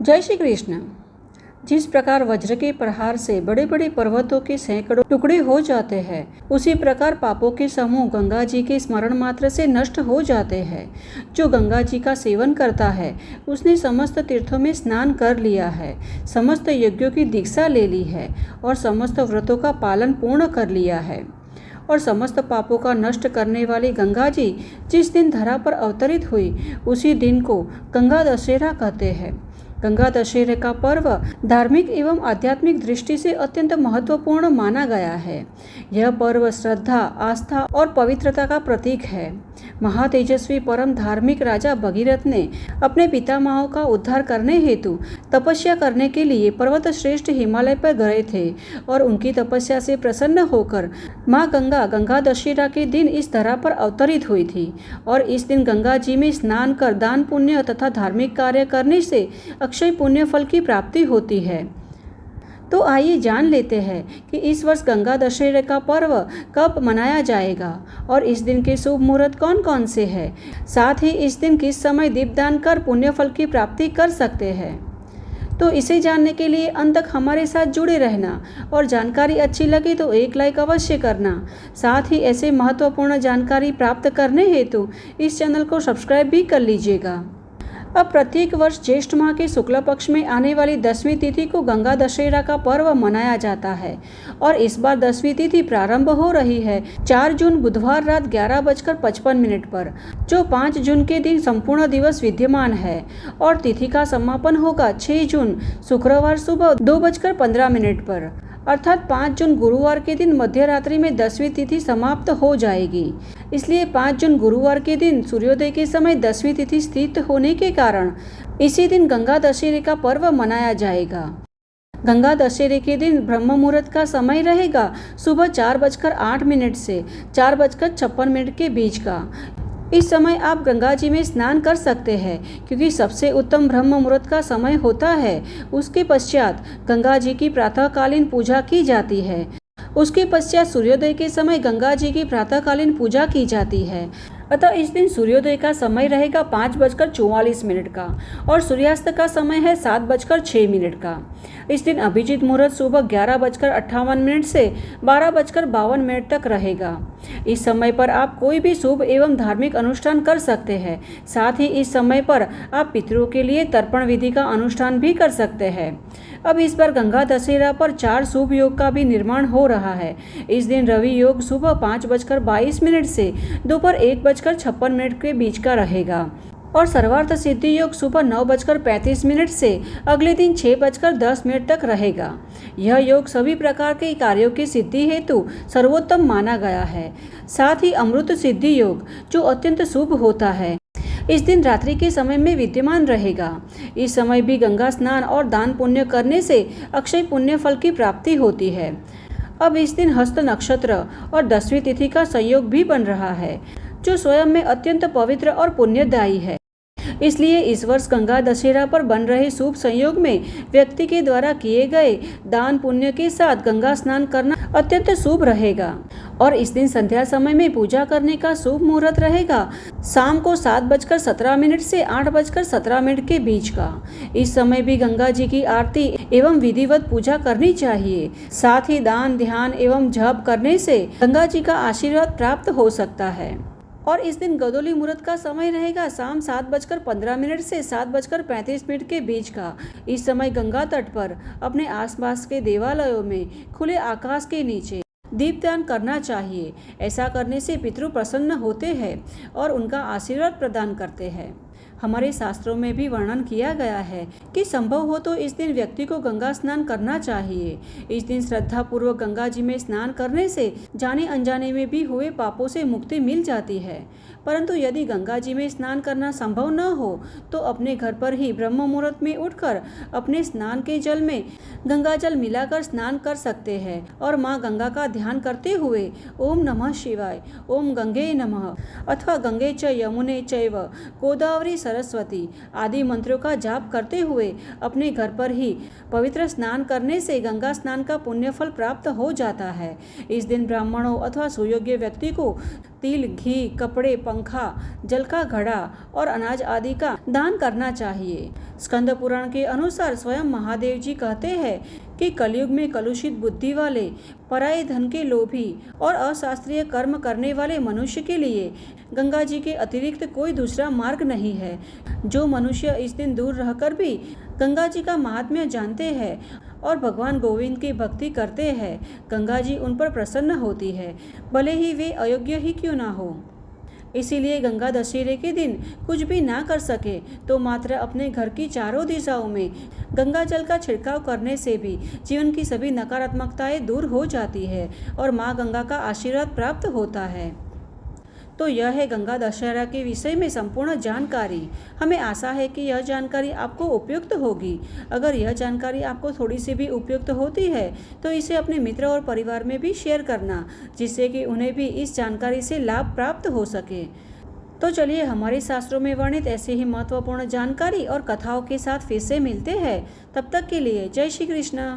जय श्री कृष्ण। जिस प्रकार वज्र के प्रहार से बड़े बड़े पर्वतों के सैकड़ों टुकड़े हो जाते हैं, उसी प्रकार पापों के समूह गंगा जी के स्मरण मात्र से नष्ट हो जाते हैं। जो गंगा जी का सेवन करता है उसने समस्त तीर्थों में स्नान कर लिया है, समस्त यज्ञों की दीक्षा ले ली है और समस्त व्रतों का पालन पूर्ण कर लिया है। और समस्त पापों का नष्ट करने वाली गंगा जी जिस दिन धरा पर अवतरित हुई, उसी दिन को गंगा दशहरा कहते हैं। गंगा दशहरे का पर्व धार्मिक एवं आध्यात्मिक दृष्टि से अत्यंत महत्वपूर्ण माना गया है। यह पर्व श्रद्धा, आस्था और पवित्रता का प्रतीक है। महातेजस्वी परम धार्मिक राजा भगीरथ ने अपने पितामहों का उद्धार करने हेतु तपस्या करने के लिए पर्वत श्रेष्ठ हिमालय पर गए थे और उनकी तपस्या से प्रसन्न होकर माँ गंगा गंगा दशहरा के दिन इस धरा पर अवतरित हुई थी। और इस दिन गंगा जी में स्नान कर दान पुण्य तथा धार्मिक कार्य करने से अक्षय पुण्य फल की प्राप्ति होती है। तो आइए जान लेते हैं कि इस वर्ष गंगा दशहरे का पर्व कब मनाया जाएगा और इस दिन के शुभ मुहूर्त कौन कौन से हैं। साथ ही इस दिन किस समय दीपदान कर पुण्य फल की प्राप्ति कर सकते हैं। तो इसे जानने के लिए अंत तक हमारे साथ जुड़े रहना और जानकारी अच्छी लगी तो एक लाइक अवश्य करना। साथ ही ऐसे महत्वपूर्ण जानकारी प्राप्त करने हेतु इस चैनल को सब्सक्राइब भी कर लीजिएगा। अब प्रत्येक वर्ष ज्येष्ठ माह के शुक्ल पक्ष में आने वाली 10वीं तिथि को गंगा दशहरा का पर्व मनाया जाता है और इस बार 10वीं तिथि प्रारंभ हो रही है 4 जून बुधवार रात 11:55 पर, जो 5 जून के दिन संपूर्ण दिवस विद्यमान है और तिथि का समापन होगा 6 जून शुक्रवार सुबह 2:15 पर, अर्थात 5 जून गुरुवार के दिन मध्य रात्रि में 10वीं तिथि समाप्त हो जाएगी। इसलिए 5 जून गुरुवार के दिन सूर्योदय के समय 10वीं तिथि स्थित होने के कारण इसी दिन गंगा दशहरे का पर्व मनाया जाएगा। गंगा दशहरे के दिन ब्रह्म मुहूर्त का समय रहेगा सुबह 4:08 से 4:56 के बीच का। इस समय आप गंगा जी में स्नान कर सकते हैं क्योंकि सबसे उत्तम ब्रह्म मुहूर्त का समय होता है। उसके पश्चात गंगा जी की प्रातःकालीन पूजा की जाती है। उसके पश्चात सूर्योदय के समय गंगा जी की प्रातःकालीन पूजा की जाती है। अतः इस दिन सूर्योदय का समय रहेगा 5:44 का और सूर्यास्त का समय है 7:06 का। इस दिन अभिजीत मुहूर्त सुबह 11:58 से 12:52 तक रहेगा। इस समय पर आप कोई भी शुभ एवं धार्मिक अनुष्ठान कर सकते हैं। साथ ही इस समय पर आप पितरों के लिए तर्पण विधि का अनुष्ठान भी कर सकते हैं। अब इस बार गंगा दशहरा पर 4 शुभ योग का भी निर्माण हो रहा है। इस दिन रवि योग सुबह 5:22 से दोपहर 1:56 के बीच का रहेगा और सर्वार्थ सिद्धि योग सुबह 9:35 से अगले दिन 6:10 तक रहेगा। यह योग सभी प्रकार के कार्यों की सिद्धि हेतु सर्वोत्तम माना गया है। साथ ही अमृत सिद्धि योग जो अत्यंत शुभ होता है, इस दिन रात्रि के समय में विद्यमान रहेगा। इस समय भी गंगा स्नान और दान पुण्य करने से अक्षय पुण्य फल की प्राप्ति होती है। अब इस दिन हस्त नक्षत्र और 10वीं तिथि का संयोग भी बन रहा है, जो स्वयं में अत्यंत पवित्र और पुण्यदायी है। इसलिए इस वर्ष गंगा दशहरा पर बन रहे शुभ संयोग में व्यक्ति के द्वारा किए गए दान पुण्य के साथ गंगा स्नान करना अत्यंत शुभ रहेगा। और इस दिन संध्या समय में पूजा करने का शुभ मुहूर्त रहेगा शाम को 7:17 से 8:17 के बीच का। इस समय भी गंगा जी की आरती एवं विधिवत पूजा करनी चाहिए। साथ ही दान, ध्यान एवं जप करने से गंगा जी का आशीर्वाद प्राप्त हो सकता है। और इस दिन गोधूली मुहूर्त का समय रहेगा शाम 7:15 से 7:35 के बीच का। इस समय गंगा तट पर अपने आसपास के देवालयों में खुले आकाश के नीचे दीपदान करना चाहिए। ऐसा करने से पितृ प्रसन्न होते हैं और उनका आशीर्वाद प्रदान करते हैं। हमारे शास्त्रों में भी वर्णन किया गया है कि संभव हो तो इस दिन व्यक्ति को गंगा स्नान करना चाहिए। इस दिन श्रद्धा पूर्वक गंगा जी में स्नान करने से जाने अनजाने में भी हुए पापों से मुक्ति मिल जाती है। परंतु यदि गंगा जी में स्नान करना संभव न हो तो अपने घर पर ही ब्रह्म मुहूर्त में उठकर अपने स्नान के जल में गंगा जल मिलाकर स्नान कर सकते हैं और माँ गंगा का ध्यान करते हुए ओम नमः शिवाय, ओम गंगे नमः अथवा गंगे च यमुने चैव गोदावरी सरस्वती आदि मंत्रों का जाप करते हुए अपने घर पर ही पवित्र स्नान करने से गंगा स्नान का पुण्य फल प्राप्त हो जाता है। इस दिन ब्राह्मणों अथवा सुयोग्य व्यक्ति को तिल, घी, कपड़े, पंखा, जल का घड़ा और अनाज आदि का दान करना चाहिए। स्कंद पुराण के अनुसार स्वयं महादेव जी कहते हैं कि कलयुग में कलुषित बुद्धि वाले, पराये धन के लोभी और अशास्त्रीय कर्म करने वाले मनुष्य के लिए गंगा जी के अतिरिक्त कोई दूसरा मार्ग नहीं है। जो मनुष्य इस दिन दूर रहकर भी गंगा जी का महात्म्य जानते हैं और भगवान गोविंद की भक्ति करते हैं, गंगा जी उन पर प्रसन्न होती है, भले ही वे अयोग्य ही क्यों ना हो। इसीलिए गंगा दशहरे के दिन कुछ भी ना कर सके तो मात्र अपने घर की चारों दिशाओं में गंगा जल का छिड़काव करने से भी जीवन की सभी नकारात्मकताएं दूर हो जाती है और माँ गंगा का आशीर्वाद प्राप्त होता है। तो यह है गंगा दशहरा के विषय में संपूर्ण जानकारी। हमें आशा है कि यह जानकारी आपको उपयुक्त होगी। अगर यह जानकारी आपको थोड़ी सी भी उपयुक्त होती है तो इसे अपने मित्र और परिवार में भी शेयर करना, जिससे कि उन्हें भी इस जानकारी से लाभ प्राप्त हो सके। तो चलिए हमारे शास्त्रों में वर्णित ऐसे ही महत्वपूर्ण जानकारी और कथाओं के साथ फिर से मिलते हैं। तब तक के लिए जय श्री कृष्ण।